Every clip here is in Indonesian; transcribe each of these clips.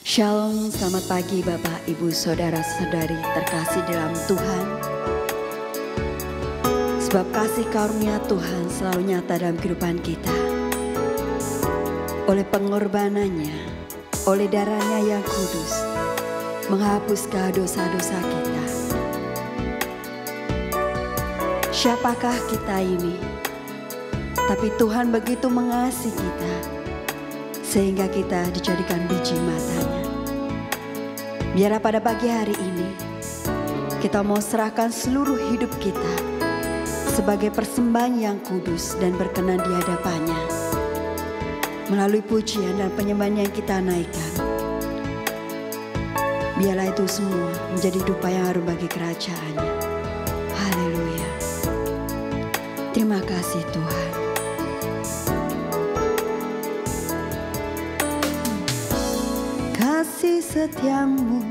Shalom, selamat pagi Bapak, Ibu, Saudara-saudari terkasih dalam Tuhan. Sebab kasih karunia Tuhan selalu nyata dalam kehidupan kita. Oleh pengorbanannya, oleh darahnya yang kudus, menghapuskan dosa-dosa kita. Siapakah kita ini? Tapi Tuhan begitu mengasihi kita, sehingga kita dijadikan biji matanya. Biarlah pada pagi hari ini kita mau serahkan seluruh hidup kita sebagai persembahan yang kudus dan berkenan di hadapannya. Melalui pujian dan penyembahan yang kita naikkan, biarlah itu semua menjadi dupa yang harum bagi kerajaannya. Haleluya. Terima kasih Tuhan. Kasih setiamu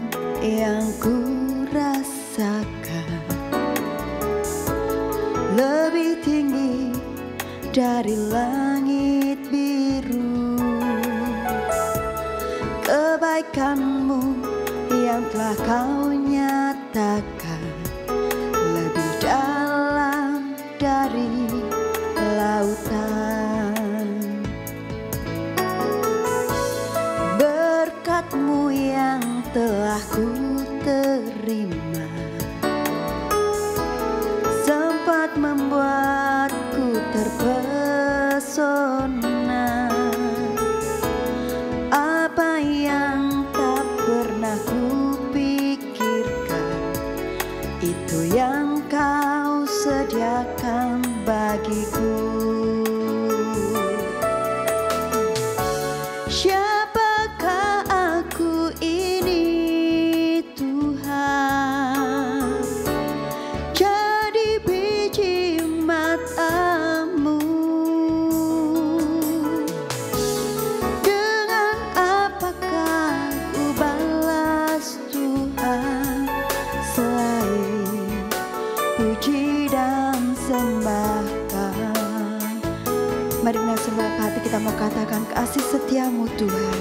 yang ku rasakan lebih tinggi dari langit biru. Kebaikanmu yang telah kau nyatakan lebih dalam dari lautan. Berkat-Mu yang telah ku terima sempat membuatku terpesona. Apa yang tak pernah ku pikirkan, itu yang kau sediakan bagiku. Siapakah aku ini Tuhan? Jadi biji mata-Mu. Dengan apakah ku balas Tuhan selain puji dan sembahkan? Mari dengan seluruh hati kita mau katakan kasih setiamu Tuhan.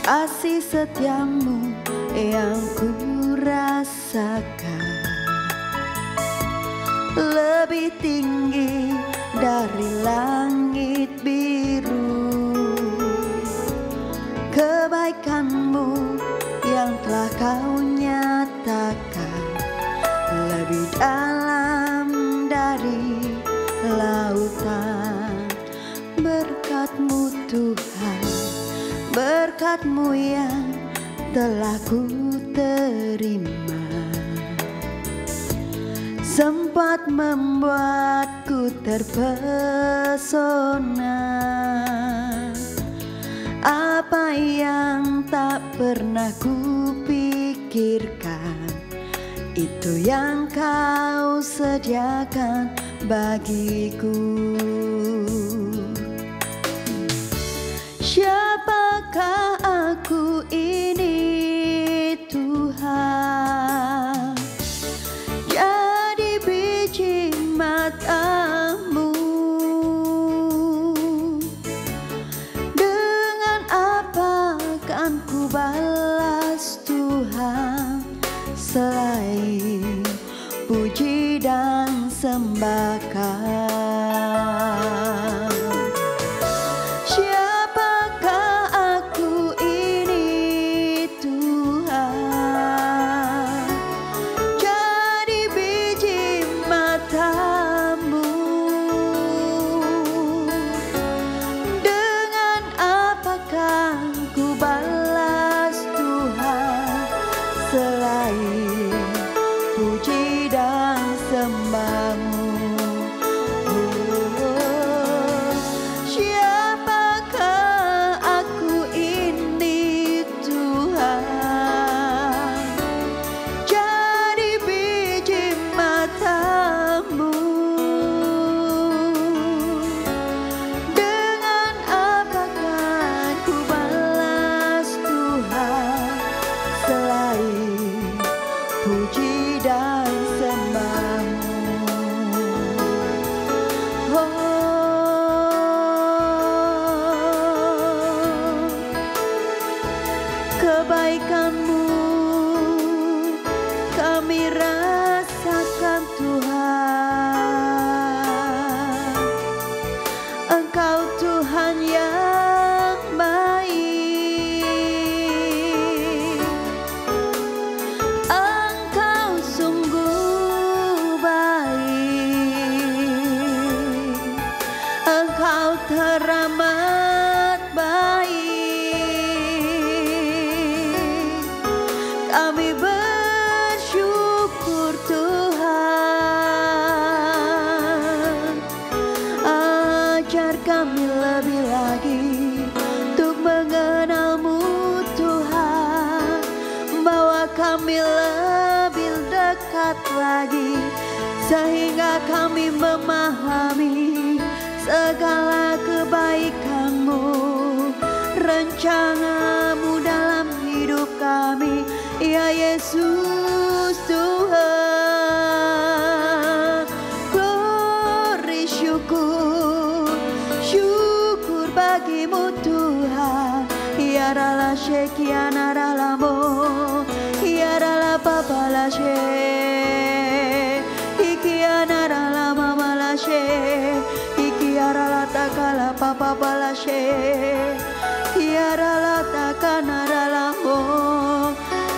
Kasih setiamu yang ku rasakan lebih tinggi dari langit biru. Kebaikan-Mu yang telah kau nyatakan lebih dalam dari lautan. Berkat-Mu Tuhan, berkat-Mu yang telah ku terima sempat membuatku terpesona. Apa yang tak pernah ku pikirkan, itu yang kau sediakan bagiku. Siapakah aku ini Tuhan? Jadi biji mata-Mu. Dengan apa kan ku balas Tuhan selain puji dan sembahkan? Siapakah aku ini Tuhan? Jadi biji mata-Mu. Dengan apakah ku balas Tuhan selain puji dan sembah-Mu? kebaikan-Mu kami rasakan Tuhan. Engkau Tuhan yang baik, Engkau sungguh baik, Engkau teramat baik. Kami bersyukur Tuhan, ajar kami lebih lagi untuk mengenal-Mu Tuhan. Bawa kami lebih dekat lagi sehingga kami memahami segala kebaikan-Mu, rencana-Mu dalam hidup kami, ya Yesus Tuhan. Glory, syukur, syukur bagi-Mu Tuhan. Ya rala shekiana ralamo, ya rala babala she, ikiana rala mamala she, ikiara la takala papa bala she, iara la takana ralamo.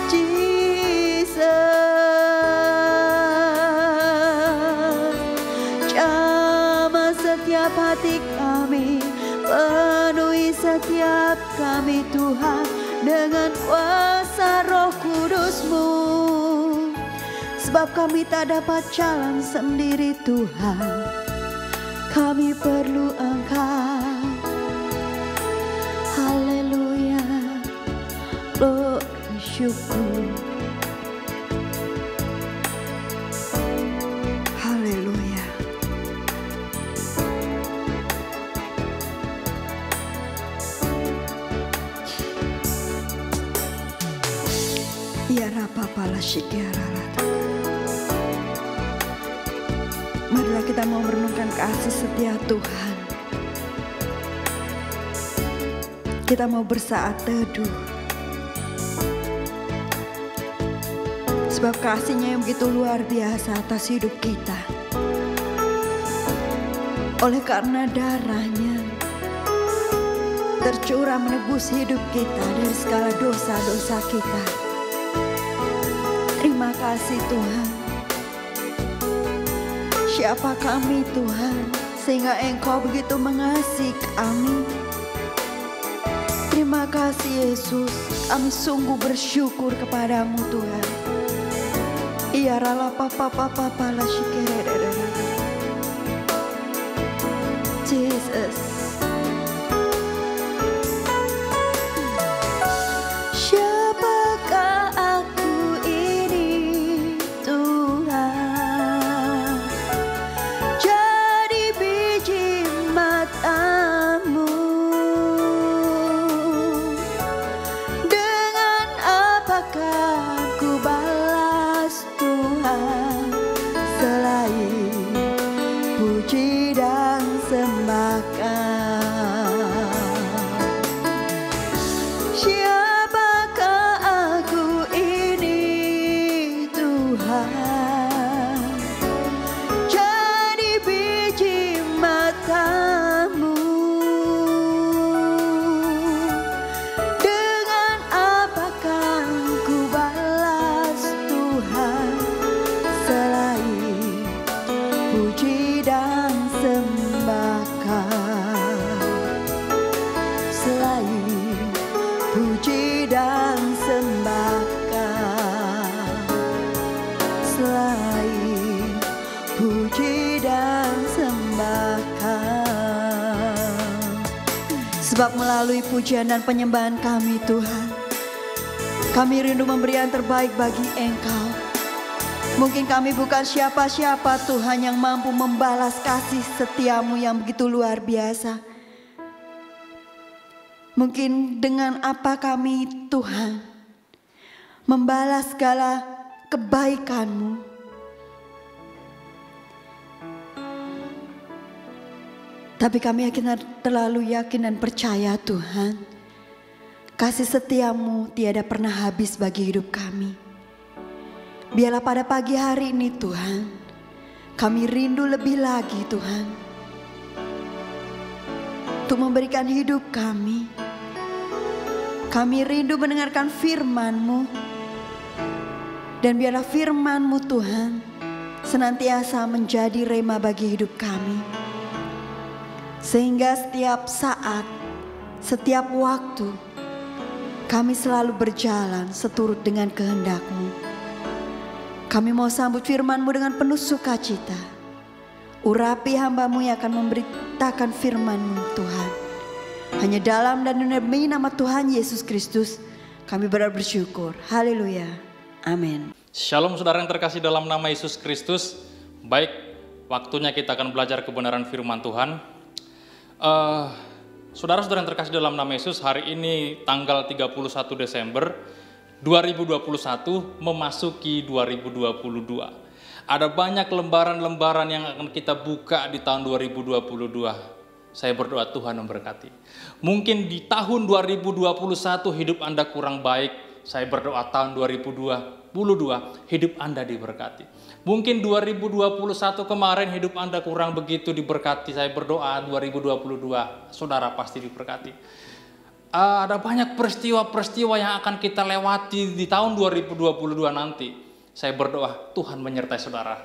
Jesus, jamah setiap hati kami, penuhi setiap kami Tuhan dengan kuasa Roh Kudus-Mu. Sebab kami tak dapat jalan sendiri Tuhan, kami perlu Engkau. Haleluya, glory, syukur. Haleluya. Ya rapapala shikiarala. Marilah kita mau merenungkan kasih setia Tuhan. Kita mau bersaat teduh. Sebab kasih-Nya yang begitu luar biasa atas hidup kita. Oleh karena darah-Nya tercurah menebus hidup kita dari segala dosa-dosa kita. Terima kasih Tuhan. Siapa kami Tuhan sehingga Engkau begitu mengasihi kami. Terima kasih Yesus, kami sungguh bersyukur kepadamu Tuhan. Iya rala papa papa pala shikere. Jesus. Siapakah aku ini Tuhan, jadi biji mata-Mu. Dengan apakah ku balas Tuhan selain puji dan sembahkan. Siapakah aku ini Tuhan, jadi biji mata-Mu. Dengan apakah ku balas Tuhan selain puji dan sembahkan. Selain puji dan sembahkan. Selain puji dan sembahkan. Sebab melalui pujian dan penyembahan kami Tuhan, kami rindu memberi yang terbaik bagi Engkau. Mungkin kami bukan siapa-siapa Tuhan yang mampu membalas kasih setia-Mu yang begitu luar biasa. Mungkin dengan apa kami Tuhan membalas segala kebaikan-Mu. Tapi kami terlalu yakin dan percaya Tuhan, Kasih setiamu tiada pernah habis bagi hidup kami. Biarlah pada pagi hari ini Tuhan, kami rindu lebih lagi Tuhan, untuk memberikan hidup kami. Kami rindu mendengarkan firman-Mu. Dan biarlah firman-Mu Tuhan senantiasa menjadi rema bagi hidup kami. Sehingga setiap saat, setiap waktu, kami selalu berjalan seturut dengan kehendak-Mu. Kami mau sambut firman-Mu dengan penuh sukacita. Urapi hamba-Mu yang akan memberitakan firman-Mu Tuhan. Hanya dalam dan demi nama Tuhan Yesus Kristus kami bersyukur. Haleluya. Amin. Shalom saudara yang terkasih dalam nama Yesus Kristus. Baik, waktunya kita akan belajar kebenaran firman Tuhan. Saudara-saudara yang terkasih dalam nama Yesus, hari ini tanggal 31 Desember 2021 memasuki 2022. Ada banyak lembaran-lembaran yang akan kita buka di tahun 2022. Saya berdoa Tuhan memberkati. Mungkin di tahun 2021 hidup Anda kurang baik. Saya berdoa tahun 2022 hidup Anda diberkati. Mungkin 2021 kemarin hidup Anda kurang begitu diberkati. Saya berdoa 2022 saudara pasti diberkati. Ada banyak peristiwa-peristiwa yang akan kita lewati di tahun 2022 nanti. Saya berdoa Tuhan menyertai saudara.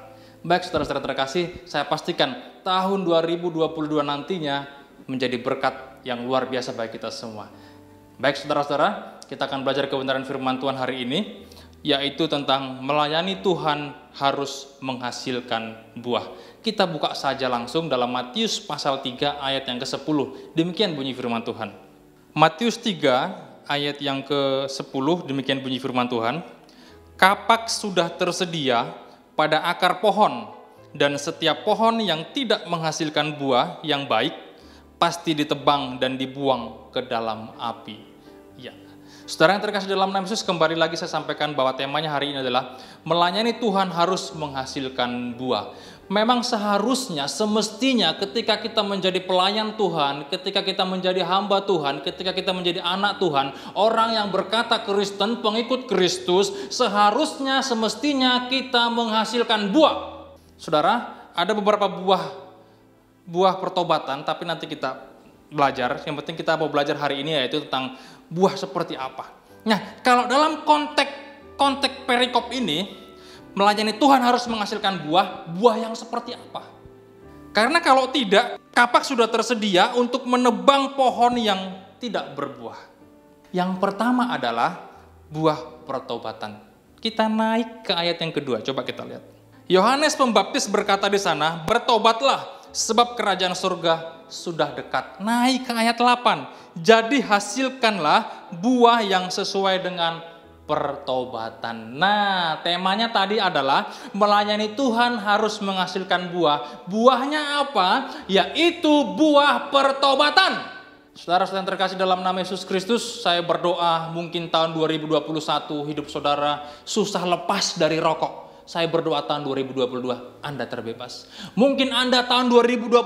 Baik saudara-saudara terkasih, saya pastikan tahun 2022 nantinya menjadi berkat yang luar biasa bagi kita semua. Baik saudara-saudara, kita akan belajar kebenaran firman Tuhan hari ini, yaitu tentang melayani Tuhan harus menghasilkan buah. Kita buka saja langsung dalam Matius pasal 3 ayat yang ke-10. Demikian bunyi firman Tuhan. Matius 3 ayat yang ke-10, demikian bunyi firman Tuhan. Kapak sudah tersedia pada akar pohon, dan setiap pohon yang tidak menghasilkan buah yang baik pasti ditebang dan dibuang ke dalam api. Ya, saudara yang terkasih dalam nama Yesus, kembali lagi saya sampaikan bahwa temanya hari ini adalah melayani Tuhan harus menghasilkan buah. Memang seharusnya, semestinya ketika kita menjadi pelayan Tuhan, ketika kita menjadi hamba Tuhan, ketika kita menjadi anak Tuhan, orang yang berkata Kristen, pengikut Kristus, seharusnya semestinya kita menghasilkan buah. Saudara, ada beberapa buah pertobatan, tapi nanti kita belajar. Yang penting kita mau belajar hari ini yaitu tentang buah seperti apa. Nah, kalau dalam konteks perikop ini, melayani Tuhan harus menghasilkan buah yang seperti apa? Karena kalau tidak, kapak sudah tersedia untuk menebang pohon yang tidak berbuah. Yang pertama adalah buah pertobatan. Kita naik ke ayat yang kedua, coba kita lihat. Yohanes Pembaptis berkata di sana, bertobatlah sebab kerajaan surga sudah dekat. Naik ke ayat 8, jadi hasilkanlah buah yang sesuai dengan pertobatan. Nah, temanya tadi adalah melayani Tuhan harus menghasilkan buah. Buahnya apa? Yaitu buah pertobatan. Saudara-saudara yang terkasih dalam nama Yesus Kristus, saya berdoa mungkin tahun 2021 hidup saudara susah lepas dari rokok. Saya berdoa tahun 2022 Anda terbebas. Mungkin Anda tahun 2021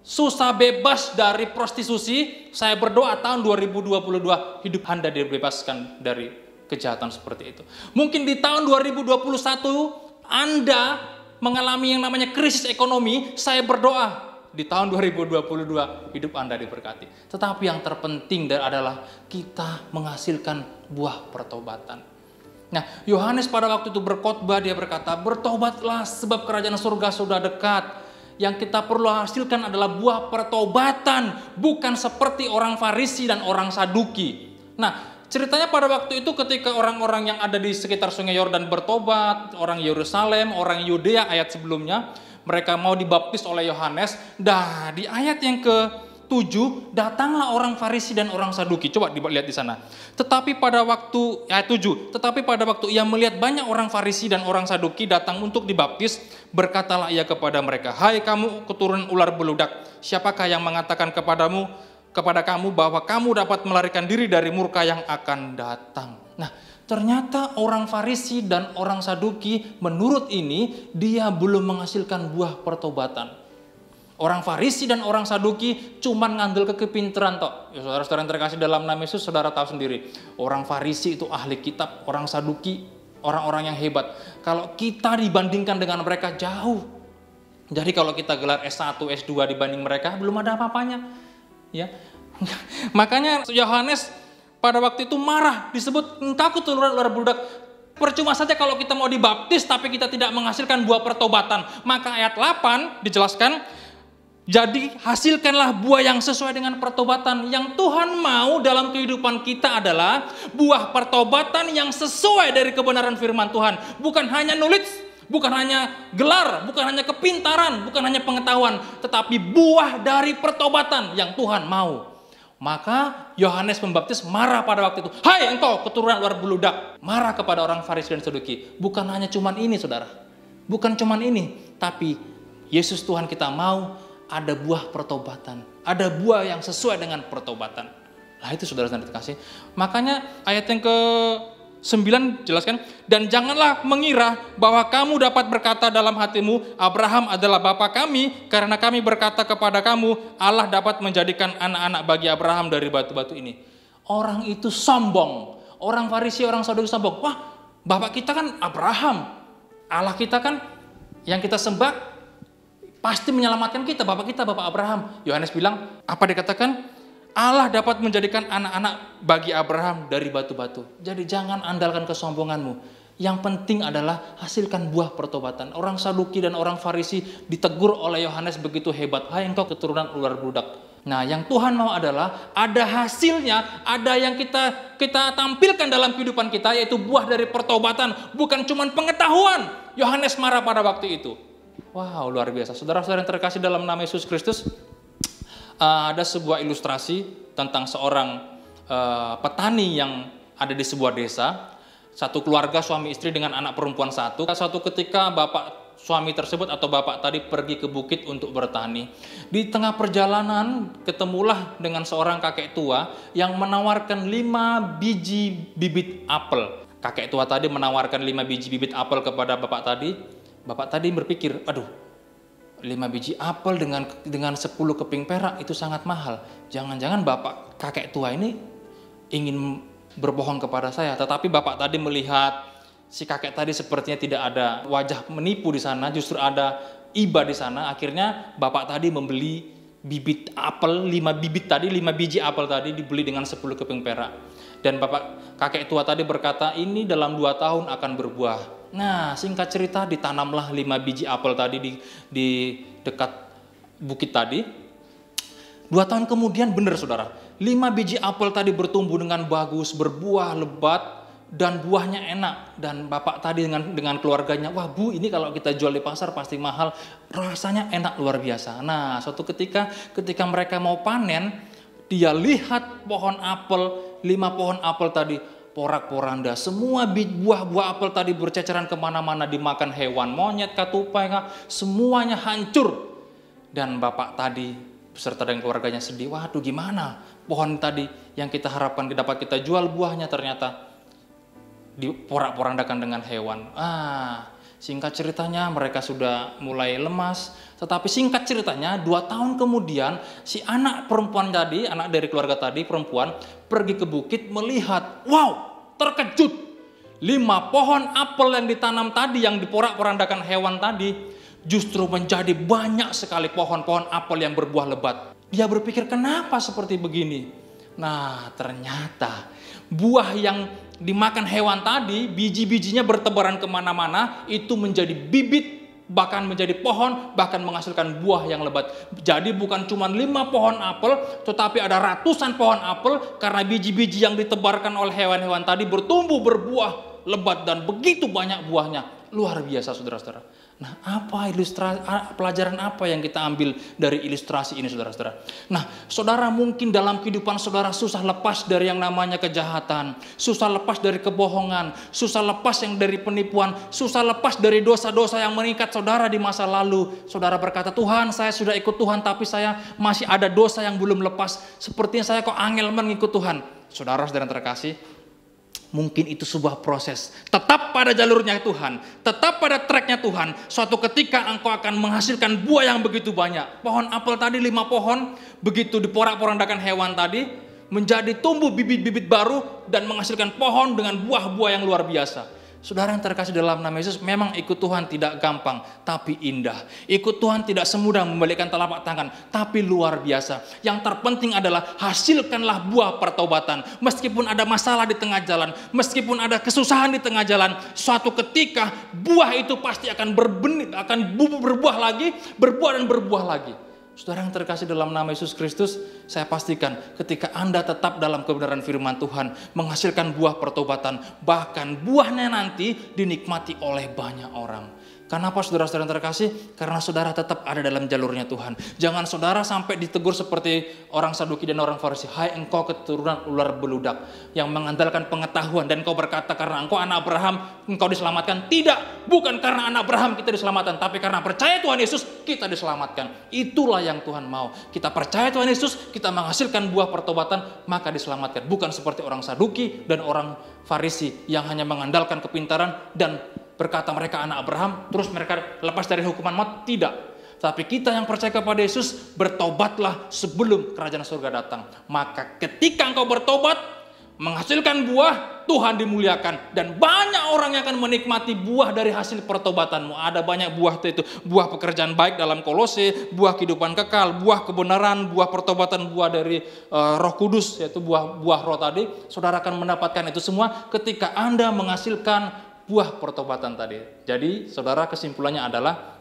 susah bebas dari prostitusi, saya berdoa tahun 2022 hidup Anda dibebaskan dari kejahatan seperti itu. Mungkin di tahun 2021 Anda mengalami yang namanya krisis ekonomi, saya berdoa di tahun 2022 hidup Anda diberkati. Tetapi yang terpenting adalah kita menghasilkan buah pertobatan. Nah, Yohanes pada waktu itu berkhotbah, dia berkata, bertobatlah sebab kerajaan surga sudah dekat. Yang kita perlu hasilkan adalah buah pertobatan, bukan seperti orang Farisi dan orang Saduki. Nah, ceritanya pada waktu itu ketika orang-orang yang ada di sekitar Sungai Yordan bertobat, orang Yerusalem, orang Yudea ayat sebelumnya, mereka mau dibaptis oleh Yohanes. Dah di ayat yang ke-7, datanglah orang Farisi dan orang Saduki. Coba lihat di sana. Tetapi pada waktu ayat 7, tetapi pada waktu ia melihat banyak orang Farisi dan orang Saduki datang untuk dibaptis, berkatalah ia kepada mereka, hai kamu keturunan ular beludak, siapakah yang mengatakan kepada kamu bahwa kamu dapat melarikan diri dari murka yang akan datang? Nah, ternyata orang Farisi dan orang Saduki menurut ini dia belum menghasilkan buah pertobatan. Orang Farisi dan orang Saduki cuman ngandel ke kepintaran tok. Ya saudara-saudara yang terkasih dalam nama Yesus, saudara tahu sendiri. Orang Farisi itu ahli kitab, orang Saduki orang-orang yang hebat. Kalau kita dibandingkan dengan mereka jauh. Jadi kalau kita gelar S1, S2 dibanding mereka belum ada apa-apanya. Ya. Makanya Yohanes pada waktu itu marah, disebut engkau keturunan ular budak. Percuma saja kalau kita mau dibaptis tapi kita tidak menghasilkan buah pertobatan. Maka ayat 8 dijelaskan, jadi hasilkanlah buah yang sesuai dengan pertobatan. Yang Tuhan mau dalam kehidupan kita adalah buah pertobatan yang sesuai dari kebenaran firman Tuhan. Bukan hanya knowledge, bukan hanya gelar, bukan hanya kepintaran, bukan hanya pengetahuan, tetapi buah dari pertobatan yang Tuhan mau. Maka Yohanes Pembaptis marah pada waktu itu. Hai engkau keturunan ular beludak. Marah kepada orang Farisi dan Saduki. Bukan hanya cuman ini saudara. Bukan cuman ini. Tapi Yesus Tuhan kita mau ada buah pertobatan. Ada buah yang sesuai dengan pertobatan. Nah itu saudara-saudara terkasih. Makanya ayat yang ke-9 jelaskan. Dan janganlah mengira bahwa kamu dapat berkata dalam hatimu, Abraham adalah bapa kami, karena kami berkata kepada kamu, Allah dapat menjadikan anak-anak bagi Abraham dari batu-batu ini. Orang itu sombong. Orang Farisi, orang Saduki sombong. Wah, bapak kita kan Abraham. Allah kita kan yang kita sembah pasti menyelamatkan kita, bapak Abraham. Yohanes bilang, apa dikatakan? Allah dapat menjadikan anak-anak bagi Abraham dari batu-batu. Jadi jangan andalkan kesombonganmu. Yang penting adalah hasilkan buah pertobatan. Orang Saduki dan orang Farisi ditegur oleh Yohanes begitu hebat. Hai engkau keturunan ular budak. Nah yang Tuhan mau adalah ada hasilnya, ada yang kita tampilkan dalam kehidupan kita, yaitu buah dari pertobatan. Bukan cuma pengetahuan. Yohanes marah pada waktu itu. Wow, luar biasa. Saudara-saudara yang terkasih dalam nama Yesus Kristus, ada sebuah ilustrasi tentang seorang petani yang ada di sebuah desa. Satu keluarga suami istri dengan anak perempuan satu. Suatu ketika bapak suami tersebut atau bapak tadi pergi ke bukit untuk bertani. Di tengah perjalanan ketemulah dengan seorang kakek tua yang menawarkan 5 biji bibit apel. Kakek tua tadi menawarkan 5 biji bibit apel kepada bapak tadi. Bapak tadi berpikir, aduh 5 biji apel dengan 10 keping perak itu sangat mahal. Jangan-jangan bapak kakek tua ini ingin berbohong kepada saya. Tetapi bapak tadi melihat si kakek tadi sepertinya tidak ada wajah menipu di sana, justru ada iba di sana. Akhirnya bapak tadi membeli bibit apel, 5 biji apel tadi dibeli dengan 10 keping perak. Dan bapak kakek tua tadi berkata, ini dalam 2 tahun akan berbuah. Nah, singkat cerita ditanamlah 5 biji apel tadi di dekat bukit tadi. 2 tahun kemudian benar saudara, 5 biji apel tadi bertumbuh dengan bagus, berbuah lebat dan buahnya enak. Dan bapak tadi dengan keluarganya, wah bu ini kalau kita jual di pasar pasti mahal, rasanya enak luar biasa. Nah, suatu ketika mereka mau panen, dia lihat pohon apel, 5 pohon apel tadi porak-poranda, semua buah-buah apel tadi berceceran kemana-mana, dimakan hewan, monyet, katupai, semuanya hancur. Dan bapak tadi beserta dengan keluarganya sedih, waduh gimana pohon tadi yang kita harapkan dapat kita jual buahnya ternyata diporak-porandakan dengan hewan. Singkat ceritanya mereka sudah mulai lemas. Tetapi singkat ceritanya 2 tahun kemudian si anak perempuan tadi, anak dari keluarga tadi perempuan, pergi ke bukit melihat, wow terkejut. 5 pohon apel yang ditanam tadi, yang diporak-porandakan hewan tadi, justru menjadi banyak sekali pohon-pohon apel yang berbuah lebat. Dia berpikir kenapa seperti begini? Nah ternyata buah yang dimakan hewan tadi, biji-bijinya bertebaran kemana-mana, itu menjadi bibit, bahkan menjadi pohon, bahkan menghasilkan buah yang lebat. Jadi bukan cuma 5 pohon apel, tetapi ada ratusan pohon apel, karena biji-biji yang ditebarkan oleh hewan-hewan tadi bertumbuh, berbuah lebat, dan begitu banyak buahnya. Luar biasa saudara-saudara. Nah, pelajaran apa yang kita ambil dari ilustrasi ini saudara-saudara? Nah, saudara mungkin dalam kehidupan saudara susah lepas dari yang namanya kejahatan, susah lepas dari kebohongan, susah lepas yang dari penipuan, susah lepas dari dosa-dosa yang mengikat saudara di masa lalu. Saudara berkata, Tuhan saya sudah ikut Tuhan tapi saya masih ada dosa yang belum lepas. Sepertinya saya kok angel mengikut Tuhan. Saudara-saudara yang terkasih, Mungkin itu sebuah proses. Tetap pada jalurnya Tuhan, tetap pada tracknya Tuhan. Suatu ketika engkau akan menghasilkan buah yang begitu banyak. Pohon apel tadi 5 pohon, begitu diporak-porandakan hewan tadi, menjadi tumbuh bibit-bibit baru dan menghasilkan pohon dengan buah-buah yang luar biasa. Saudara yang terkasih dalam nama Yesus, memang ikut Tuhan tidak gampang, tapi indah. Ikut Tuhan tidak semudah membalikkan telapak tangan, tapi luar biasa. Yang terpenting adalah hasilkanlah buah pertobatan. Meskipun ada masalah di tengah jalan, meskipun ada kesusahan di tengah jalan, suatu ketika buah itu pasti akan berbenih, akan berbuah lagi, berbuah dan berbuah lagi. Saudara yang terkasih dalam nama Yesus Kristus, saya pastikan ketika Anda tetap dalam kebenaran firman Tuhan, menghasilkan buah pertobatan, bahkan buahnya nanti dinikmati oleh banyak orang. Kenapa saudara-saudara yang terkasih? Karena saudara tetap ada dalam jalurnya Tuhan. Jangan saudara sampai ditegur seperti orang Saduki dan orang Farisi. Hai engkau keturunan ular beludak yang mengandalkan pengetahuan dan kau berkata karena engkau anak Abraham engkau diselamatkan. Tidak, bukan karena anak Abraham kita diselamatkan, tapi karena percaya Tuhan Yesus kita diselamatkan. Itulah yang Tuhan mau. Kita percaya Tuhan Yesus, kita menghasilkan buah pertobatan, maka diselamatkan. Bukan seperti orang Saduki dan orang Farisi yang hanya mengandalkan kepintaran dan berkata mereka anak Abraham, terus mereka lepas dari hukuman maut. Tidak. Tapi kita yang percaya kepada Yesus, bertobatlah sebelum kerajaan surga datang. Maka ketika engkau bertobat, menghasilkan buah, Tuhan dimuliakan. Dan banyak orang yang akan menikmati buah dari hasil pertobatanmu. Ada banyak buah itu. Buah pekerjaan baik dalam Kolose, buah kehidupan kekal, buah kebenaran, buah pertobatan, buah dari Roh Kudus, yaitu buah roh tadi. Saudara akan mendapatkan itu semua ketika Anda menghasilkan buah pertobatan tadi. Jadi saudara, kesimpulannya adalah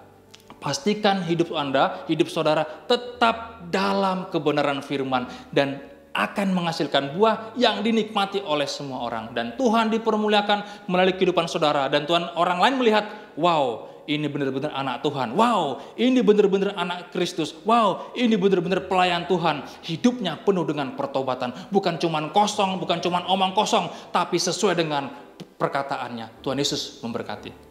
pastikan hidup Anda, hidup saudara tetap dalam kebenaran firman dan akan menghasilkan buah yang dinikmati oleh semua orang. Dan Tuhan dipermuliakan melalui kehidupan saudara. Dan Tuhan, orang lain melihat, wow, ini benar-benar anak Tuhan. Wow, ini benar-benar anak Kristus. Wow, ini benar-benar pelayan Tuhan. Hidupnya penuh dengan pertobatan. Bukan cuman kosong, bukan cuman omong kosong, tapi sesuai dengan perkataannya. Tuhan Yesus memberkati.